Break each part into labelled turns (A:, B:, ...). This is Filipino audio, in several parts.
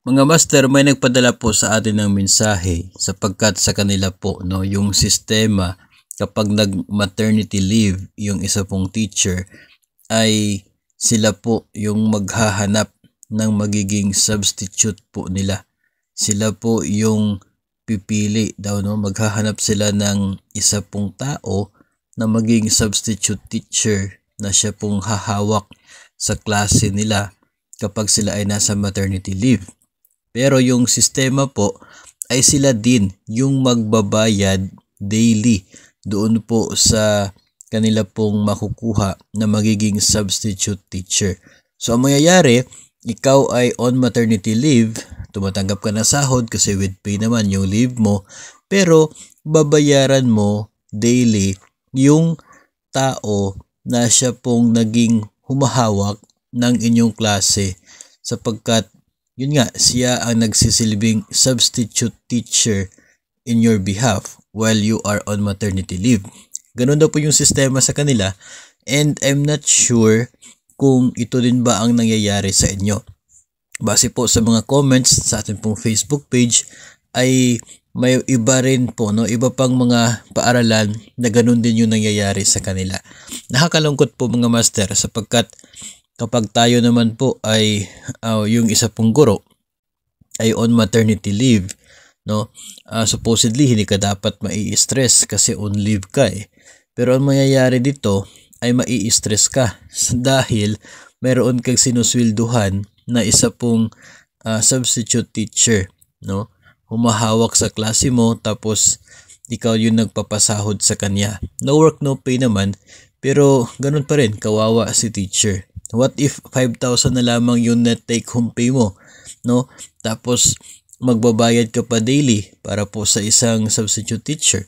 A: Mga master, may nagpadala po sa atin ng mensahe sapagkat sa kanila po yung sistema kapag nag-maternity leave yung isa pong teacher ay sila po yung maghahanap ng magiging substitute po nila. Sila po yung pipili daw, maghahanap sila ng isa pong tao na maging substitute teacher na siya pong hahawak sa klase nila kapag sila ay nasa maternity leave. Pero yung sistema po ay sila din yung magbabayad daily doon po sa kanila pong makukuha na magiging substitute teacher. So ang mangyayari, ikaw ay on maternity leave, tumatanggap ka ng sahod kasi with pay naman yung leave mo, pero babayaran mo daily yung tao na siya pong naging humahawak ng inyong klase sapagkat yun nga, siya ang nagsisilbing substitute teacher in your behalf while you are on maternity leave. Ganun daw po yung sistema sa kanila and I'm not sure kung ito din ba ang nangyayari sa inyo. Base po sa mga comments sa ating pong Facebook page ay may iba rin po, iba pang mga paaralan na ganun din yung nangyayari sa kanila. Nakakalungkot po mga master sapagkat kapag tayo naman po ay yung isa pong guro ay on maternity leave, supposedly hindi ka dapat mai-stress kasi on leave ka eh. Pero ang mangyayari dito ay mai-stress ka dahil mayroon kang sinuswelduhan na isa pong substitute teacher, humahawak sa klase mo tapos ikaw yung nagpapasahod sa kanya. No work, no pay naman, pero ganun pa rin, kawawa si teacher. What if 5,000 na lamang yung net take home pay mo, Tapos magbabayad ka pa daily para po sa isang substitute teacher.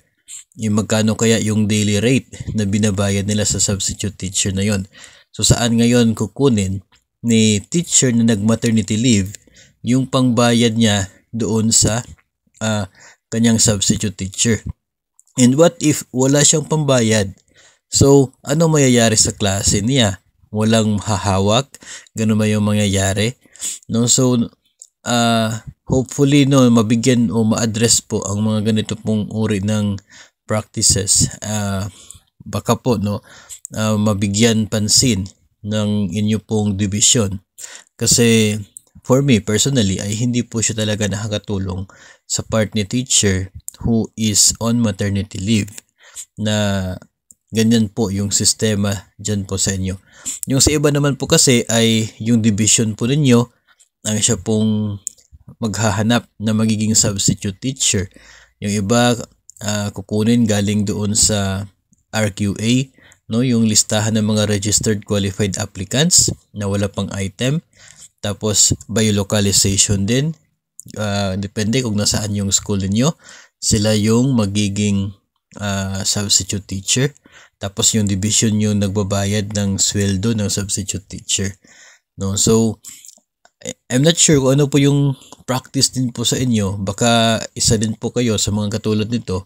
A: Yung magkano kaya yung daily rate na binabayad nila sa substitute teacher na yon? So saan ngayon kukunin ni teacher na nag-maternity leave yung pangbayad niya doon sa kanyang substitute teacher? And what if wala siyang pambayad? So ano mayayari sa klase niya? Walang hahawak, ganun ba yung mangyayari? So hopefully mabigyan o ma-address po ang mga ganito pong uri ng practices. Baka po mabigyan pansin ng inyo pong division. Kasi for me personally ay hindi po siya talaga nakakatulong sa part ni teacher who is on maternity leave na ganyan po yung sistema dyan po sa inyo. Yung sa iba naman po kasi ay yung division po ninyo ang siya pong maghahanap na magiging substitute teacher. Yung iba kukunin galing doon sa RQA, yung listahan ng mga registered qualified applicants na wala pang item. Tapos by localization din, depende kung nasaan yung school niyo, sila yung magiging substitute teacher. Tapos yung division yung nagbabayad ng sweldo ng substitute teacher. So I'm not sure kung ano po yung practice din po sa inyo. Baka isa din po kayo sa mga katulad nito.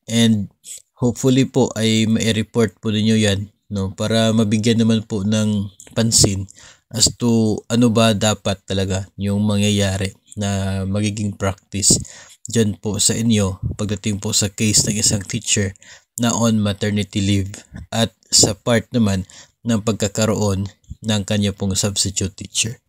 A: And hopefully po ay mai-report po ninyo yan, para mabigyan naman po ng pansin as to ano ba dapat talaga yung mangyayari na magiging practice dyan po sa inyo pagdating po sa case ng isang teacher na on maternity leave at sa part naman ng pagkakaroon ng kanya pong substitute teacher.